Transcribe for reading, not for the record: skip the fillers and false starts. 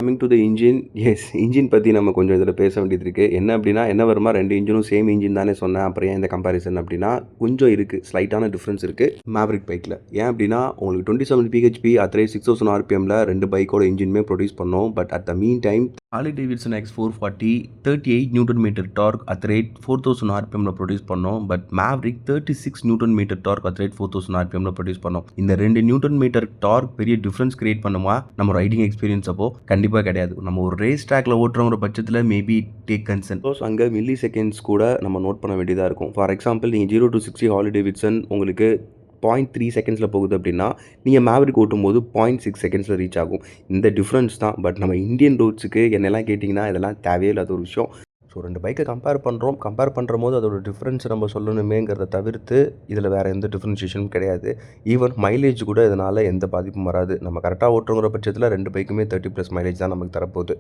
Coming to the engine, engine பற்றி நம்ம கொஞ்சம் இதில் பேச வேண்டியது இருக்குது. என்ன அப்படின்னா, என்ன வருமா 2 இன்ஜினும் சேம் இன்ஜின் தானே சொன்னேன். அப்புறம் ஏன் இந்த கம்பேரிசன் அப்படின்னா, கொஞ்சம் இருக்குது. ஸ்லைட்டான டிஃப்ரென்ஸ் இருக்குது மேவரிக் பைக்கில். ஏன் அப்படின்னா, உங்களுக்கு 27 பிஹெச்பி அட் 6000 ஆர்பிஎம்மில் 2 பைக்கோட இன்ஜினுமே ப்ரொடியூஸ் பண்ணோம். But at the meantime Harley Davidson X440 38 newton metre torque at rate 4000 ஆர்பிஎம்மில் ப்ரொடியூஸ் பண்ணோம். But Maverick 36 newton metre torque at rate 4000 ஆர்பிஎம்மில் ப்ரொடியூஸ் பண்ணோம். இந்த 2 நியூட்டன் மீட்டர் டார்க் பெரிய டிஃப்ரென்ஸ் கிரியேட் பண்ணுமா நம்ம ரைடிங் எக்ஸ்பீரியன்ஸ் அப்போ? கண்டிப்பாக கிடையாது. நம்ம ஒரு ரேஸ் ட்ராக்ல ஓட்டுறவங்க பட்சத்தில் மேபி டேக் கன்சர்ன். அங்கே மில்லி செகண்ட்ஸ் கூட நம்ம நோட் பண்ண வேண்டியதாக இருக்கும். ஃபார் எக்ஸாம்பிள், நீங்கள் 0 to 60 ஹார்லி டேவிட்சன் உங்களுக்கு 0.3 செகண்ட்ஸில் போகுது அப்படின்னா, நீங்கள் மேவரிக் ஓட்டும் போது 0.6 செகண்ட்ஸில் ரீச் ஆகும். இந்த டிஃப்ரென்ஸ் தான். பட் நம்ம இந்தியன் ரோட்ஸுக்கு என்னெல்லாம் கேட்டிங்கன்னா, இதெல்லாம் தேவையே இல்லாத ஒரு விஷயம். ஸோ 2 பைக்கை கம்பேர் பண்ணுறோம் போது அதோட டிஃப்ரென்ஸ் நம்ம சொல்லணுமேங்கிறத தவிர்த்து இதில் வேறு எந்த டிஃப்ரென்ஷியேஷனும் கிடையாது. ஈவன் மைலேஜ் கூட இதனால் எந்த பாதிப்பும் வராது. நம்ம கரெக்டாக ஓட்டுறங்கிற பட்சத்தில் 2 பைக்குமே 30+ மைலேஜ் தான் நமக்கு தரப்போகுது.